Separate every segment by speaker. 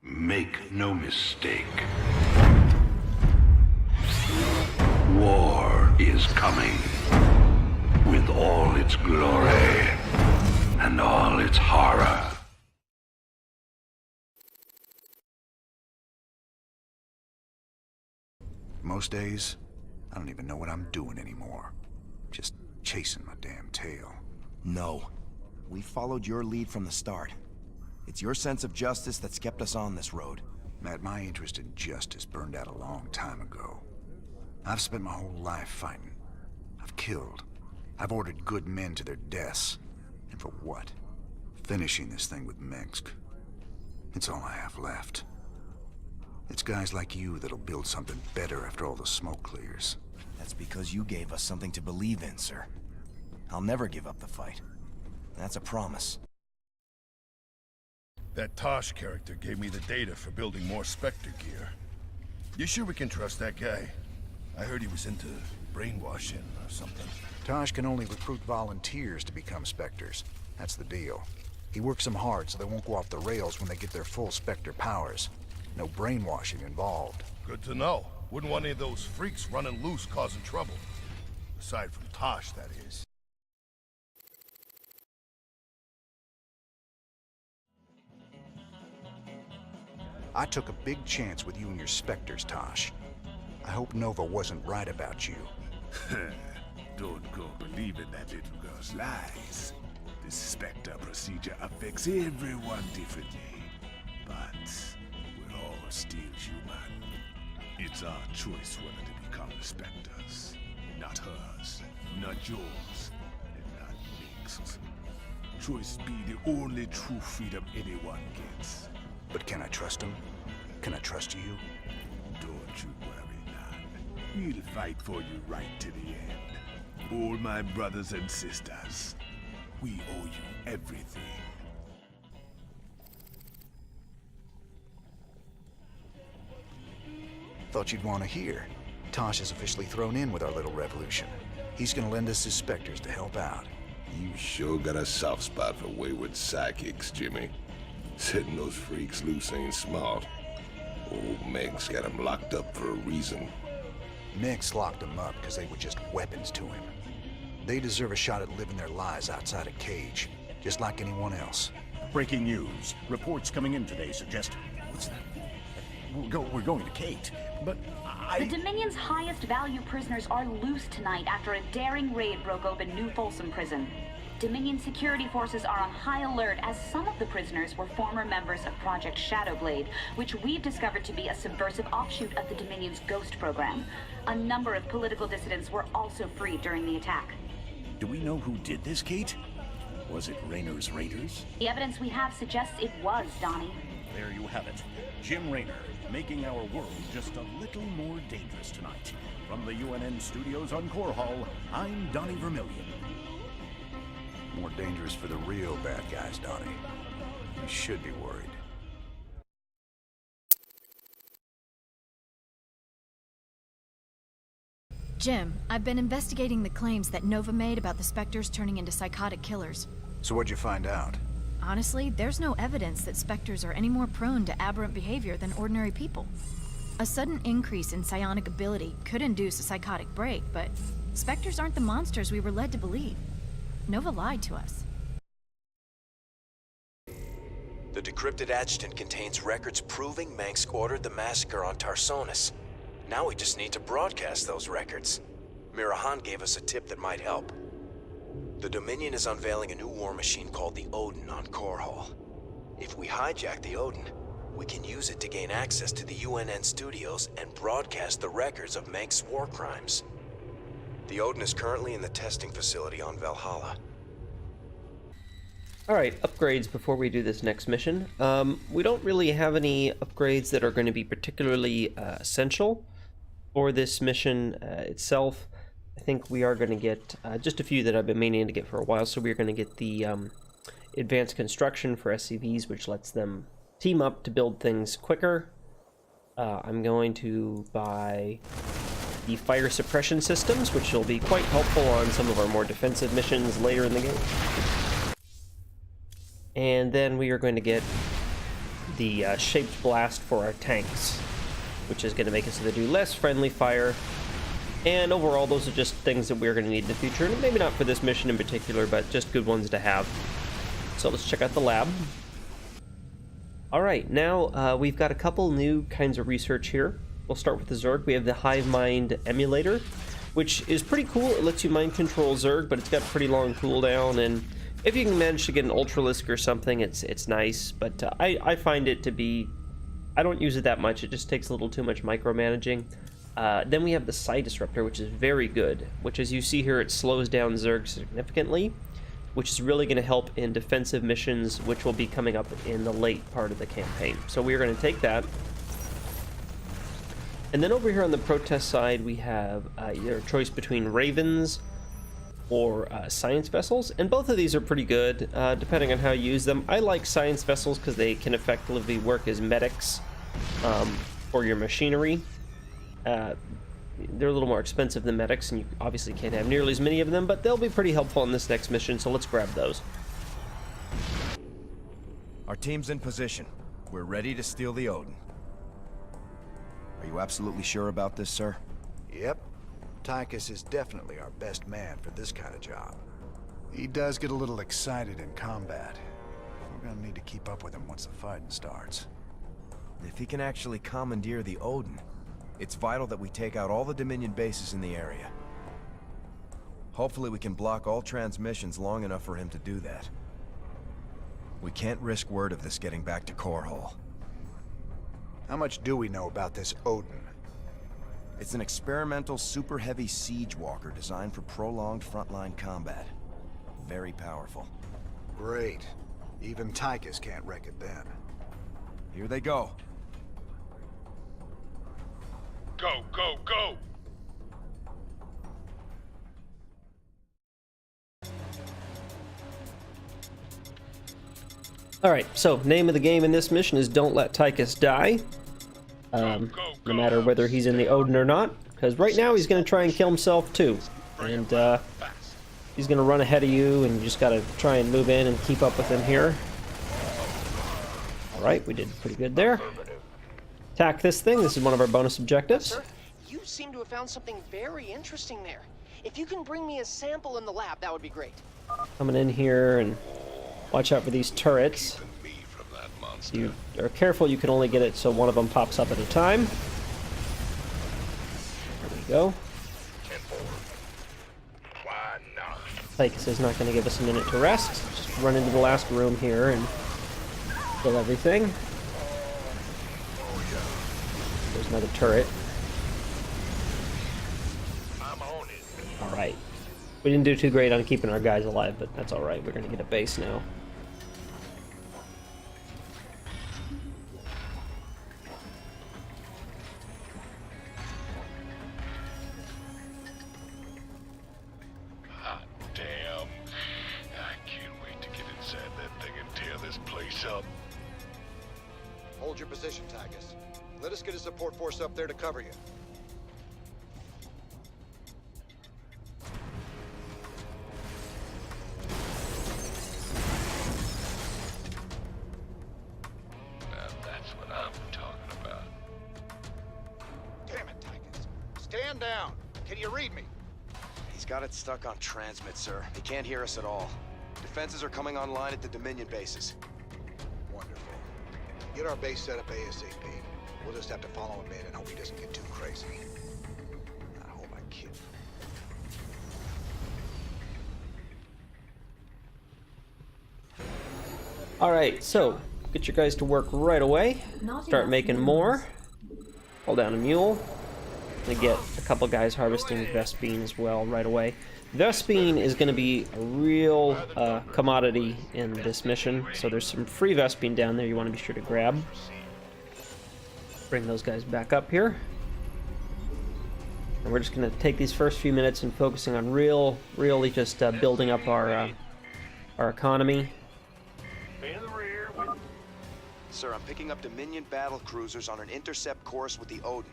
Speaker 1: Make no mistake. War is coming. With all its glory and all its horror.
Speaker 2: Most days, I don't even know what I'm doing anymore. Just chasing my damn tail.
Speaker 3: No. We followed your lead from the start. It's your sense of justice that's kept us on this road.
Speaker 2: Matt, my interest in justice burned out a long time ago. I've spent my whole life fighting. I've killed. I've ordered good men to their deaths. And for what? Finishing this thing with mechs. It's all I have left. It's guys like you that'll build something better after all the smoke clears.
Speaker 3: That's because you gave us something to believe in, sir. I'll never give up the fight. That's a promise.
Speaker 4: That Tosh character gave me the data for building more Spectre gear. You sure we can trust that guy? I heard he was into brainwashing or something.
Speaker 2: Tosh can only recruit volunteers to become Spectres. That's the deal. He works them hard so they won't go off the rails when they get their full Spectre powers. No brainwashing involved.
Speaker 4: Good to know. Wouldn't want any of those freaks running loose causing trouble. Aside from Tosh, that is.
Speaker 2: I took a big chance with you and your Spectres, Tosh. I hope Nova wasn't right about you.
Speaker 5: Don't go believing that little girl's lies. This Spectre procedure affects everyone differently. But we're all still human. It's our choice whether to become the Spectres. Not hers, not yours, and not Nick's. Choice be the only true freedom anyone gets.
Speaker 2: But can I trust him? Can I trust you?
Speaker 5: Don't you worry, lad. We'll fight for you right to the end. All my brothers and sisters, we owe you everything.
Speaker 2: Thought you'd want to hear. Tosh is officially thrown in with our little revolution. He's gonna lend us his Spectres to help out.
Speaker 6: You sure got a soft spot for wayward psychics, Jimmy. Setting those freaks loose ain't smart. Old Meg's got him locked up for a reason.
Speaker 2: Mechs locked him up because they were just weapons to him. They deserve a shot at living their lives outside a cage, just like anyone else.
Speaker 7: Breaking news. Reports coming in today suggest... What's that? We're going to Kate, but
Speaker 8: The Dominion's highest value prisoners are loose tonight after a daring raid broke open New Folsom Prison. Dominion security forces are on high alert as some of the prisoners were former members of Project Shadowblade, which we've discovered to be a subversive offshoot of the Dominion's Ghost program. A number of political dissidents were also freed during the attack.
Speaker 7: do we know who did this, Kate? Was it Raynor's Raiders?
Speaker 8: The evidence we have suggests it was, Donnie.
Speaker 7: There you have it. Jim Raynor, making our world just a little more dangerous tonight. From the UNN studios on Core Hall, I'm Donnie Vermillion.
Speaker 2: More dangerous for the real bad guys, Donnie. You should be worried.
Speaker 9: Jim, I've been investigating the claims that Nova made about the Spectres turning into psychotic killers.
Speaker 2: So what'd you find out?
Speaker 9: Honestly, there's no evidence that Spectres are any more prone to aberrant behavior than ordinary people. A sudden increase in psionic ability could induce a psychotic break, but Spectres aren't the monsters we were led to believe. Nova lied to us.
Speaker 3: The decrypted adjutant contains records proving Mengsk ordered the massacre on Tarsonis. Now we just need to broadcast those records. Mirahan gave us a tip that might help. The Dominion is unveiling a new war machine called the Odin on Core Hall. If we hijack the Odin, we can use it to gain access to the UNN studios and broadcast the records of Mengsk's war crimes. The Odin is currently in the testing facility on Valhalla.
Speaker 10: Alright, upgrades before we do this next mission. We don't really have any upgrades that are going to be particularly essential for this mission itself. I think we are going to get just a few that I've been meaning to get for a while. So we're going to get the advanced construction for SCVs, which lets them team up to build things quicker. I'm going to buy the fire suppression systems, which will be quite helpful on some of our more defensive missions later in the game. And then we are going to get the shaped blast for our tanks, which is going to make it so they do less friendly fire. And overall, those are just things that we're going to need in the future. And maybe not for this mission in particular, but just good ones to have. So let's check out the lab. Alright, now we've got a couple new kinds of research here. We'll start with the Zerg. We have the Hive Mind Emulator, which is pretty cool. It lets you mind control Zerg, but it's got pretty long cooldown, and if you can manage to get an Ultralisk or something, it's nice. But I find it to be... I don't use it that much. It just takes a little too much micromanaging. Then we have the Psi Disruptor, which is very good, which, as you see here, it slows down Zerg significantly, which is really going to help in defensive missions, which will be coming up in the late part of the campaign. So we're going to take that. And then over here on the protest side, we have your choice between Ravens or Science Vessels, and both of these are pretty good, depending on how you use them. I like Science Vessels because they can effectively work as medics for your machinery. They're a little more expensive than medics, and you obviously can't have nearly as many of them, but they'll be pretty helpful in this next mission, so let's grab those.
Speaker 3: Our team's in position. We're ready to steal the Odin. Are you absolutely sure about this, sir?
Speaker 2: Yep. Tychus is definitely our best man for this kind of job. He does get a little excited in combat. We're gonna need to keep up with him once the fighting starts.
Speaker 3: If he can actually commandeer the Odin, it's vital that we take out all the Dominion bases in the area. Hopefully we can block all transmissions long enough for him to do that. We can't risk word of this getting back to Core Hall.
Speaker 2: How much do we know about this Odin?
Speaker 3: It's an experimental super heavy siege walker designed for prolonged frontline combat. Very powerful.
Speaker 2: Great. Even Tychus can't wreck it then.
Speaker 3: Here they go.
Speaker 5: Go, go, go!
Speaker 10: Alright, so name of the game in this mission is Don't Let Tychus Die. No matter whether he's in the Odin or not, because right now he's going to try and kill himself too. And he's going to run ahead of you, and you just got to try and move in and keep up with him here. Alright, we did pretty good there. Attack this thing. This is one of our bonus objectives.
Speaker 11: Sir, you seem to have found something very interesting there. If you can bring me a sample in the lab, that would be great.
Speaker 10: Coming in here, and watch out for these turrets. You are careful, you can only get it so one of them pops up at a time. There we go. Tychus is not going to give us a minute to rest. Just run into the last room here and kill everything. There's another turret. Alright. We didn't do too great on keeping our guys alive, but that's alright. We're going to get a base now.
Speaker 12: Hold your position, Tychus. Let us get a support force up there to cover you.
Speaker 1: That's what I'm talking about.
Speaker 12: Damn it, Tychus. Stand down. Can you read me?
Speaker 3: He's got it stuck on transmit, sir. He can't hear us at all. Defenses are coming online at the Dominion bases.
Speaker 12: Wonderful. Get our base set up ASAP. We'll just have to follow him in and hope he doesn't get too crazy. I hope I kill him.
Speaker 10: Alright, so get your guys to work right away. Start making more. Hold down a mule. And get a couple guys harvesting Vespine as well right away. Vespine is going to be a real commodity in this mission, so there's some free Vespine down there you want to be sure to grab. Bring those guys back up here. And we're just going to take these first few minutes and focusing on really just building up our economy.
Speaker 3: Sir, I'm picking up Dominion battle cruisers on an intercept course with the Odin.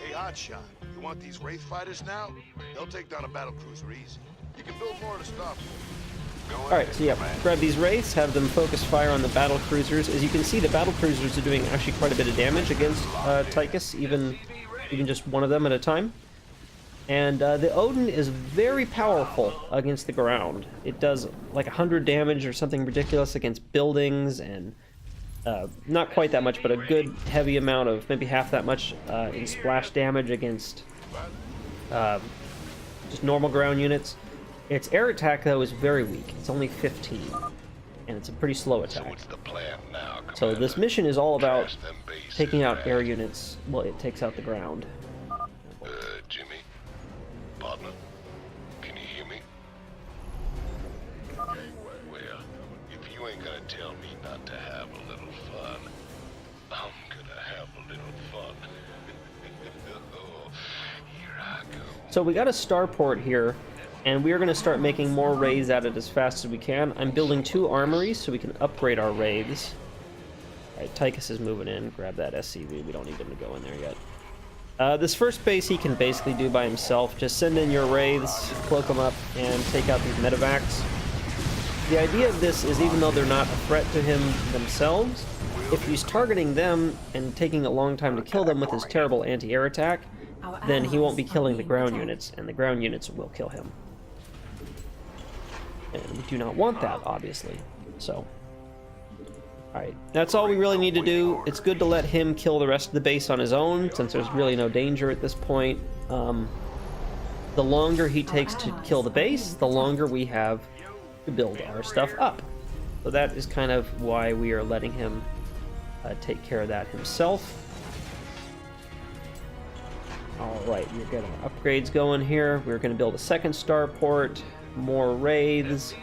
Speaker 4: Hey, Hotshot, you want these Wraith fighters now? They'll take down a battlecruiser easy. You can build more to stop them.
Speaker 10: Alright, so yeah, grab these wraiths, have them focus fire on the battle cruisers. As you can see, the battle cruisers are doing actually quite a bit of damage against Tychus, even just one of them at a time. And the Odin is very powerful against the ground. It does like 100 damage or something ridiculous against buildings, and not quite that much, but a good heavy amount of maybe half that much in splash damage against just normal ground units. Its air attack, though, is very weak. It's only 15, and it's a pretty slow attack.
Speaker 6: So what's the plan now,
Speaker 10: So this mission is all about taking out air units. Well, it takes out the ground.
Speaker 6: Jimmy? Partner? Can you hear me? Well, if you ain't gonna tell me not to have a little fun, I'm gonna have a little fun. Oh, here I go.
Speaker 10: So we got a starport here, and we are going to start making more raids at it as fast as we can. I'm building 2 armories so we can upgrade our raids. Alright, Tychus is moving in. Grab that SCV. We don't need him to go in there yet. This first base he can basically do by himself. Just send in your wraiths, cloak them up, and take out these medevacs. The idea of this is, even though they're not a threat to him themselves, if he's targeting them and taking a long time to kill them with his terrible anti-air attack, then he won't be killing the ground units, and the ground units will kill him. And we do not want that, obviously. So, alright, that's all we really need to do. It's good to let him kill the rest of the base on his own, since there's really no danger at this point. The longer he takes to kill the base, the longer we have to build our stuff up. So that is kind of why we are letting him take care of that himself. Alright, we're getting upgrades going here. We're going to build a second starport, more wraiths.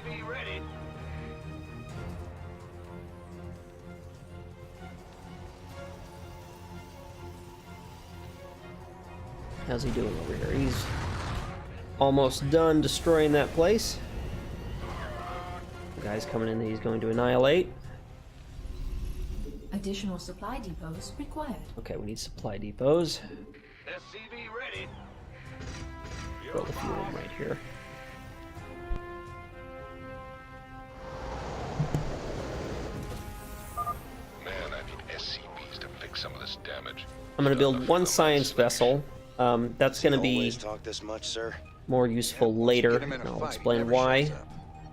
Speaker 10: How's he doing over here? He's almost done destroying that place. The guy's coming in that he's going to annihilate.
Speaker 13: Additional supply depots required.
Speaker 10: Okay, we need supply depots.
Speaker 1: SCV ready.
Speaker 10: Build a few of them right here.
Speaker 6: Man, I need SCPs to fix some of this damage.
Speaker 10: I'm going to build 1 science vessel. That's going to be
Speaker 3: Always talk this much, sir?
Speaker 10: more useful later, and I'll explain why.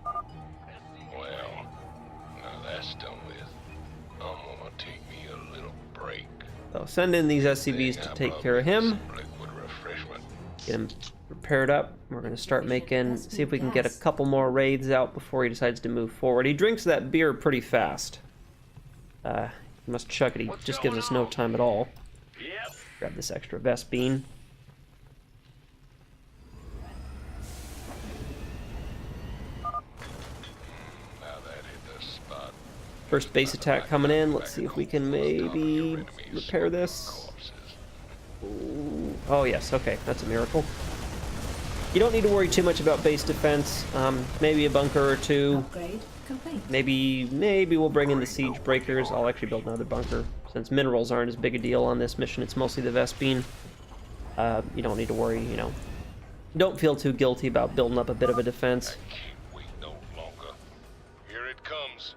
Speaker 6: Well, now that's done with. I'm gonna take me a little break.
Speaker 10: So send in these SCVs to take care of him.
Speaker 6: Liquid refreshment.
Speaker 10: Get him repaired up. We're going to start making, see if we can get a couple more raids out before he decides to move forward. He drinks that beer pretty fast. He must chuck it. He just gives us no time at all.
Speaker 1: Yep.
Speaker 10: Grab this extra vest bean. First base attack coming in. Let's see if we can maybe repair this. Ooh. Oh yes, okay, that's a miracle. You don't need to worry too much about base defense. Maybe a bunker or 2.
Speaker 13: Upgrade complete.
Speaker 10: Maybe we'll bring in the siege breakers. I'll actually build another bunker. Since minerals aren't as big a deal on this mission, it's mostly the vest bean. You don't need to worry, you know. Don't feel too guilty about building up a bit of a defense.
Speaker 6: I can't wait no longer. Here it comes.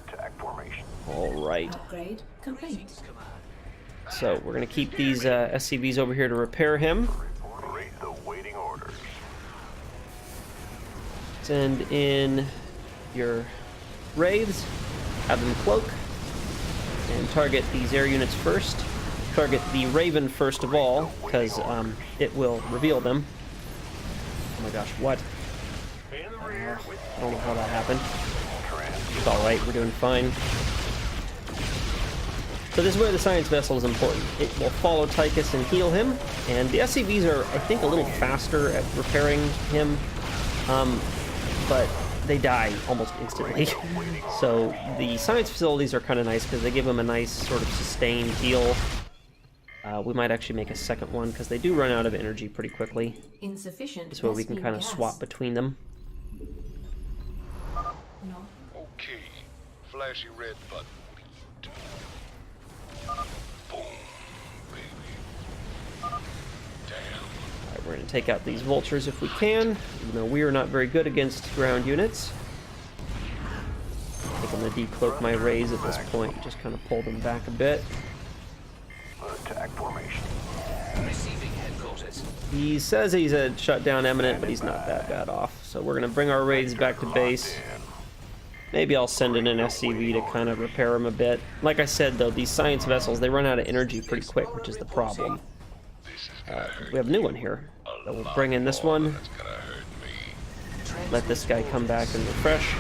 Speaker 1: Attack formation.
Speaker 10: Alright.
Speaker 13: Upgrade complete.
Speaker 10: So we're going to keep these SCVs over here to repair him.
Speaker 1: Awaiting orders.
Speaker 10: Send in your wraiths. Have them cloak. And target these air units first. Target the Raven first of all, because it will reveal them. Oh my gosh, what? I don't know how that happened. It's alright, we're doing fine. So this is where the science vessel is important. It will follow Tychus and heal him, and the SCVs are, I think, a little faster at repairing him, but they die almost instantly. So the science facilities are kind of nice because they give him a nice sort of sustained heal. We might actually make a second one because they do run out of energy pretty quickly.
Speaker 13: Insufficient.
Speaker 10: This way we can kind of swap between them.
Speaker 13: No.
Speaker 6: Okay, flashy red button. Boom, baby. Damn.
Speaker 10: Alright, we're going to take out these vultures if we can, even though we are not very good against ground units. I think I'm going to decloak my rays at this point, just kind of pull them back a bit.
Speaker 6: Attack formation. Receiving headquarters.
Speaker 10: He says he's a shutdown imminent, but he's not that bad off. So we're going to bring our raids back to base. Maybe I'll send in an SCV to kind of repair them a bit. Like I said, though, these science vessels, they run out of energy pretty quick, which is the problem. We have a new one here. So we'll bring in this one. Let this guy come back and refresh.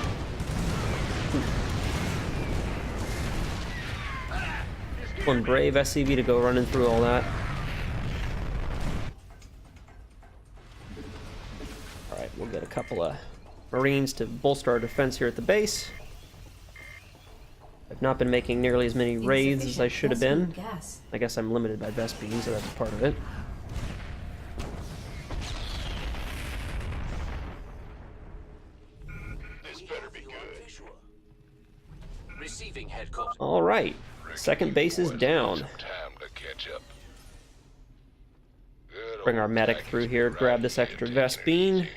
Speaker 10: One brave SCV to go running through all that. Alright, we'll get a couple of Marines to bolster our defense here at the base. I've not been making nearly as many raids as I should have been. I guess I'm limited by Vespine, so that's part of it.
Speaker 6: This better be good. Receiving headquarters.
Speaker 10: Alright, second base is down.
Speaker 6: Time to catch up.
Speaker 10: Bring our medic through here, grab this extra Vespine.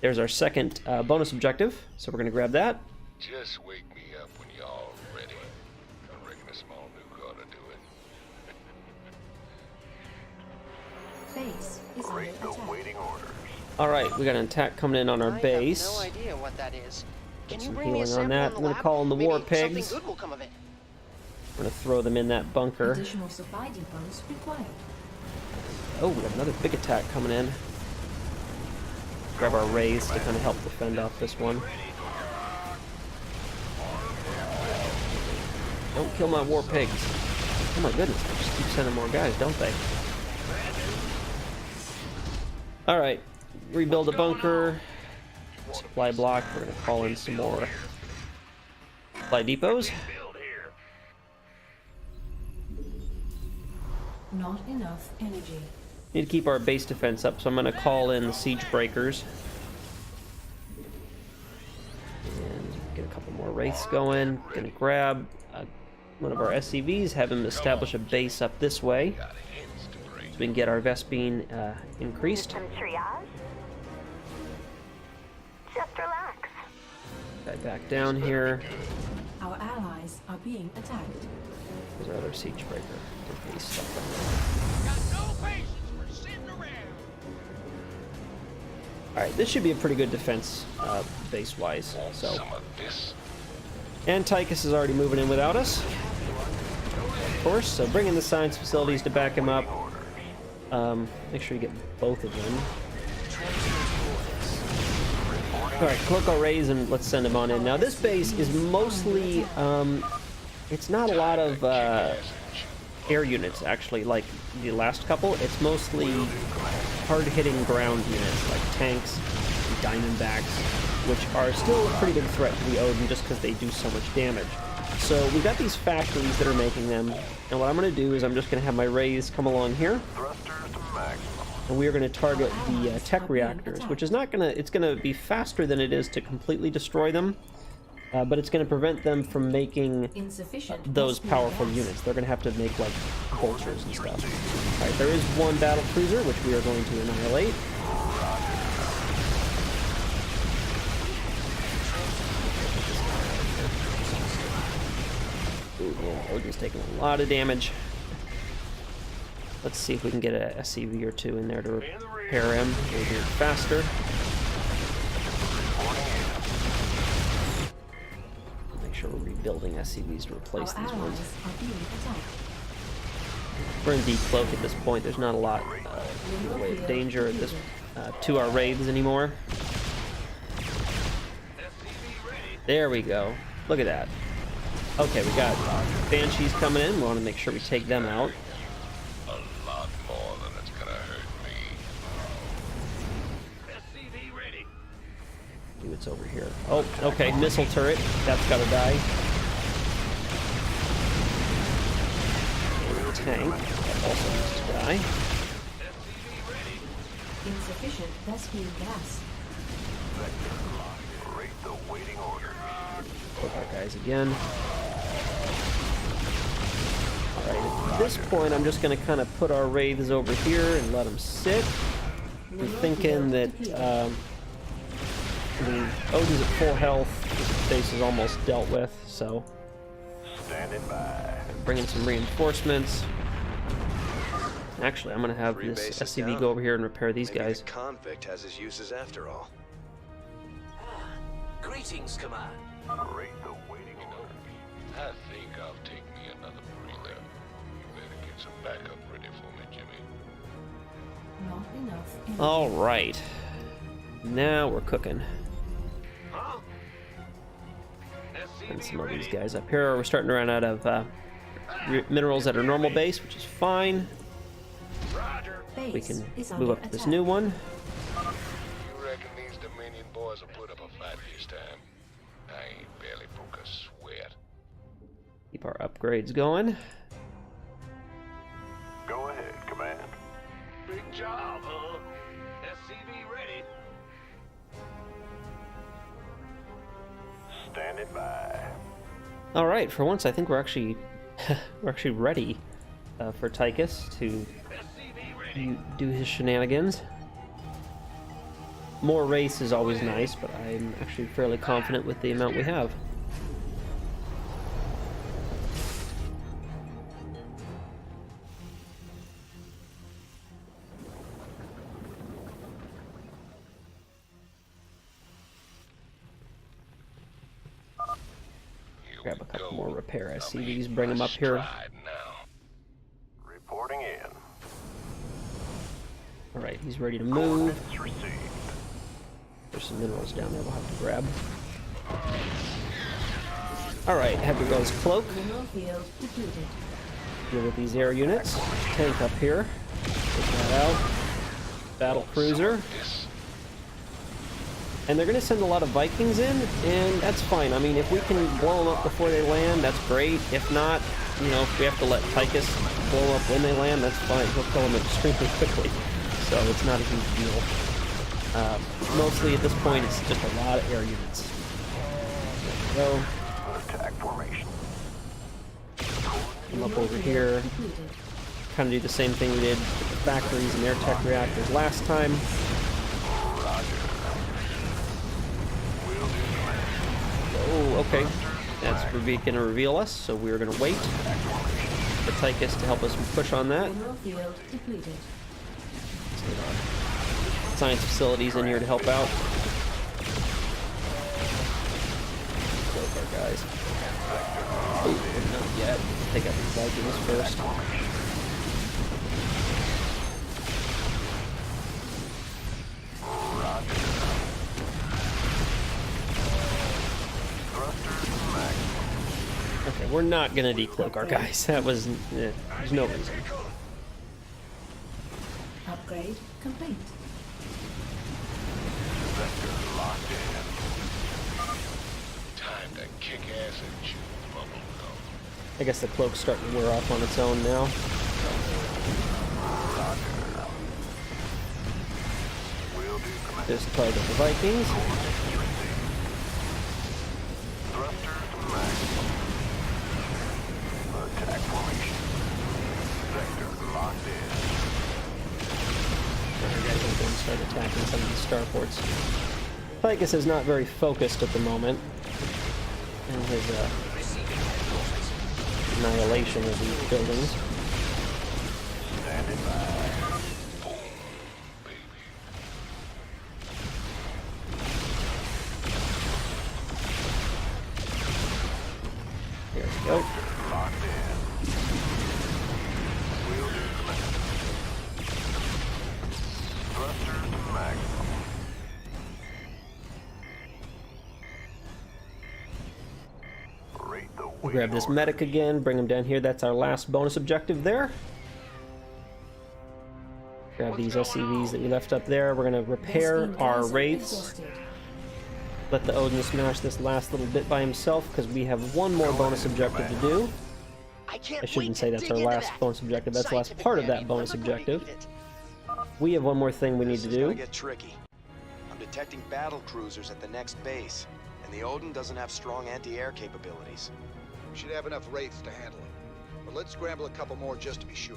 Speaker 10: There's our second bonus objective, so we're going to grab that.
Speaker 6: Just wake me up when y'all ready. I reckon a small nuke ought to do it.
Speaker 13: Base is under attack.
Speaker 6: Waiting orders.
Speaker 10: Alright, we got an attack coming in on our base.
Speaker 11: I have no idea what that is. Can
Speaker 10: Get
Speaker 11: you
Speaker 10: some
Speaker 11: bring me a
Speaker 10: healing on
Speaker 11: sample
Speaker 10: that.
Speaker 11: in the
Speaker 10: I'm going to
Speaker 11: lab?
Speaker 10: call in the war
Speaker 11: Maybe
Speaker 10: pigs.
Speaker 11: something good will come of it.
Speaker 10: We're going to throw them in that bunker.
Speaker 13: Additional supply depots required.
Speaker 10: Oh, we got another big attack coming in. Grab our rays to kind of help defend off this one. Don't kill my war pigs. Oh my goodness, they just keep sending more guys, don't they? Alright, rebuild a bunker. Supply block, we're going to call in some more supply depots.
Speaker 13: Not enough energy.
Speaker 10: Need to keep our base defense up, so I'm going to call in the siege breakers. And get a couple more wraiths going. Going to grab one of our SCVs, have him establish a base up this way, so we can get our Vespine increased.
Speaker 14: Some triage? Just relax.
Speaker 10: Guy back down here.
Speaker 13: Our allies are being attacked.
Speaker 10: There's our other siege breaker. Get base stuff on there.
Speaker 15: Got no patience for sitting around.
Speaker 10: Alright, this should be a pretty good defense, base-wise, so. And Tychus is already moving in without us, of course, so bring in the science facilities to back him up. Make sure you get both of them. Alright, cloak our rays and let's send them on in. Now this base is mostly, it's not a lot of air units, actually, like the last couple. It's mostly hard-hitting ground units, like tanks and diamondbacks, which are still a pretty big threat to the Odin just because they do so much damage. So we've got these factories that are making them, and what I'm going to do is I'm just going to have my rays come along here, and we are going to target the tech reactors, which is not going to, it's going to be faster than it is to completely destroy them. But it's going to prevent them from making those powerful units. They're going to have to make, like, vultures and stuff. Alright, there is one battle cruiser, which we are going to annihilate. Ooh, man, Odin's taking a lot of damage. Let's see if we can get a SCV or two in there to repair him. Maybe faster. Sure we're rebuilding SCVs to replace these ones. We're in decloak at this point. There's not a lot in the way of danger at this to our raids anymore. There we go. Look at that. Okay, we got Banshees coming in. We want to make sure we take them out.
Speaker 6: A lot more than it's gonna hurt me.
Speaker 15: SCV ready.
Speaker 10: What's over here? Oh, okay, missile turret. That's gotta die. And tank. That also needs to die.
Speaker 13: Insufficient Vespine gas.
Speaker 6: Rate the waiting order.
Speaker 10: Look our guys again. Alright, at this point I'm just gonna kind of put our wraiths over here and let them sit. I'm thinking that, I mean, Odin's at full health, his base is almost dealt with, so...
Speaker 6: Standing by.
Speaker 10: Bring in some reinforcements. Actually, I'm gonna have this SCV go over here and repair these guys.
Speaker 3: The convict has his uses after all.
Speaker 14: Greetings, Command.
Speaker 6: Rate the waiting order. I think I'll take me another breather. You better get some backup ready for me, Jimmy.
Speaker 13: Not enough energy.
Speaker 10: All right. Now we're cooking. And some of these guys up here. We're starting to run out of minerals at our normal base, which is fine. We can move up to this new one.
Speaker 6: You reckon these Dominion boys will put up a fight this time? I ain't barely broke a sweat.
Speaker 10: Keep our upgrades going.
Speaker 6: Go ahead, Command.
Speaker 14: Big job, huh? SCV ready.
Speaker 6: Standing by.
Speaker 10: All right, for once, I think we're actually ready for Tychus to do his shenanigans. More race is always nice, but I'm actually fairly confident with the amount we have. Grab a couple more repair SCVs, bring them up here.
Speaker 6: Reporting in.
Speaker 10: Alright, he's ready to move. There's some minerals down there we'll have to grab. Alright, have your guys cloak. Deal with these air units. Tank up here. Take that out. Battle cruiser. And they're going to send a lot of Vikings in, and that's fine. I mean, if we can blow them up before they land, that's great. If not, you know, if we have to let Tychus blow up when they land, that's fine. He'll kill them extremely quickly, so it's not a huge deal. Mostly at this point, it's just a lot of air units. There we go.
Speaker 6: Attack formation.
Speaker 10: Come up over here. Kind of do the same thing we did with the factories and air tech reactors last time. Oh, okay. That's going to reveal us, so we're going to wait for Tychus to help us push on that. Science facilities in here to help out. Go with our guys. Oh, not yet. Take out these Vikings first. Okay, we're not gonna decloak our guys. That was there's no reason.
Speaker 13: Upgrade complete.
Speaker 6: Time to kick ass and chew bubblegum.
Speaker 10: I guess the cloak's starting to wear off on its own now. There's the target of the Vikings.
Speaker 6: Attack formation. Sector locked in.
Speaker 10: We gotta go and start attacking some of these starports. Tychus is not very focused at the moment in his annihilation of these buildings.
Speaker 6: Standing by.
Speaker 10: Here we go.
Speaker 6: Locked in. Wheel to command. Thrusters to maximum. Rate the
Speaker 10: We'll grab this medic again, bring him down here. That's our last bonus objective there. Grab these SCVs that we left up there. We're going to repair our wraiths. Let the Odin smash this last little bit by himself because we have one more bonus objective to do. I shouldn't say that's our last bonus objective. That's the last part of that bonus objective. We have one more thing we need to do.
Speaker 3: Get tricky. I'm detecting battle cruisers at the next base, and the Odin doesn't have strong anti-air capabilities.
Speaker 12: We should have enough wraiths to handle it. But let's scramble a couple more just to be sure.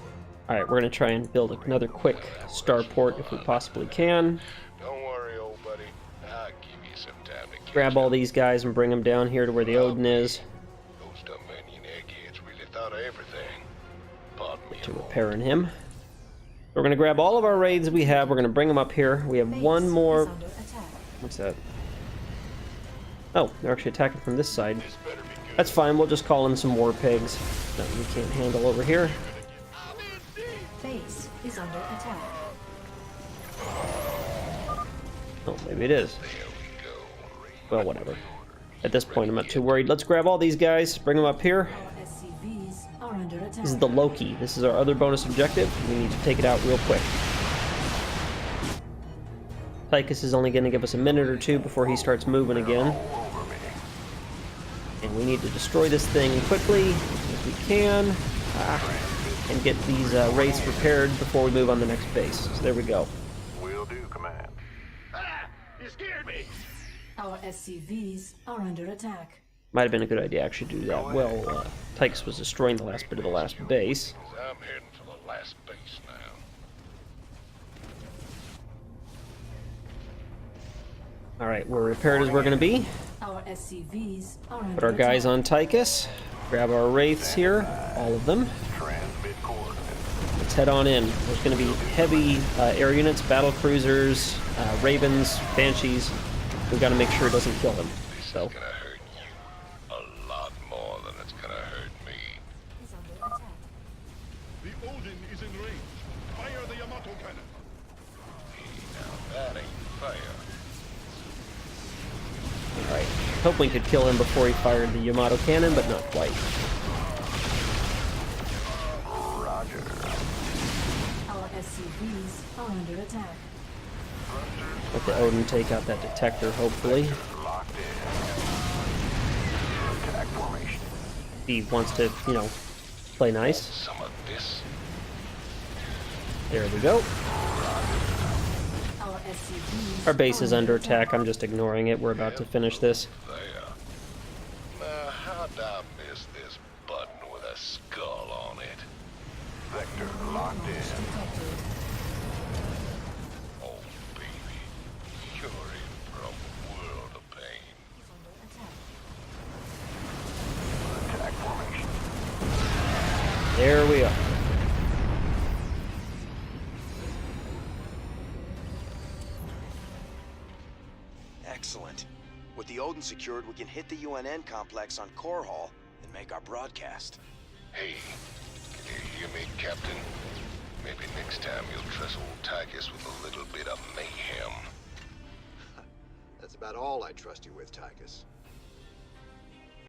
Speaker 10: Alright, we're going to try and build another quick starport if we possibly can.
Speaker 6: Don't worry, old buddy. I'll give you some time to catch
Speaker 10: Grab all these guys and bring them down here to where the Odin is.
Speaker 6: Those Dominion eggheads really thought of everything. Pardon me.
Speaker 10: To repairing him. We're going to grab all of our raids we have. We're going to bring them up here. We have one more... What's that? Oh, they're actually attacking from this side. That's fine. We'll just call in some war pigs that we can't handle over here.
Speaker 13: Base is under attack.
Speaker 10: Oh, maybe it is. Well, whatever. At this point, I'm not too worried. Let's grab all these guys, bring them up here.
Speaker 13: Our SCVs are under attack.
Speaker 10: This is the Loki. This is our other bonus objective. We need to take it out real quick. Tychus is only going to give us a minute or two before he starts moving again. And we need to destroy this thing quickly, if we can, and get these wraiths repaired before we move on the next base. So there we go.
Speaker 1: Will do, Command.
Speaker 14: Ah! You scared me!
Speaker 13: Our SCVs are under attack.
Speaker 10: Might have been a good idea to actually do that. Well, Tychus was destroying the last bit of the last base.
Speaker 6: I'm heading for the last base now.
Speaker 10: Alright, we're repaired as we're going to be.
Speaker 13: Our SCVs are under
Speaker 10: Put our guys on Tychus. Grab our wraiths here, all of them. Let's head on in. There's going to be heavy air units, battle cruisers, ravens, banshees. We've got to make sure it doesn't kill them. So.
Speaker 6: It's gonna hurt you a lot more than it's gonna hurt me.
Speaker 4: The Odin is in range. Fire the Yamato cannon.
Speaker 6: Now that ain't fair.
Speaker 10: Alright. Hope we could kill him before he fired the Yamato cannon, but not quite.
Speaker 1: Roger.
Speaker 13: Our SCVs are under attack.
Speaker 10: Let the Odin take out that detector, hopefully.
Speaker 1: Locked in. Attack formation.
Speaker 10: He wants to, you know, play nice.
Speaker 6: Some of this.
Speaker 10: There we go.
Speaker 13: Our SCVs
Speaker 10: Our base
Speaker 13: are
Speaker 10: is under attack. I'm just ignoring it. We're about to finish this.
Speaker 6: There. Now, how'd I miss this button with a skull on it?
Speaker 1: Vector locked in.
Speaker 6: Oh, baby. You're in for a world of pain.
Speaker 1: Attack formation.
Speaker 10: There we are.
Speaker 3: Excellent. With the Odin secured, we can hit the UNN complex on Core Hall and make our broadcast.
Speaker 6: Hey, can you hear me, Captain? Maybe next time you'll trust old Tychus with a little bit of mayhem.
Speaker 12: That's about all I trust you with, Tychus.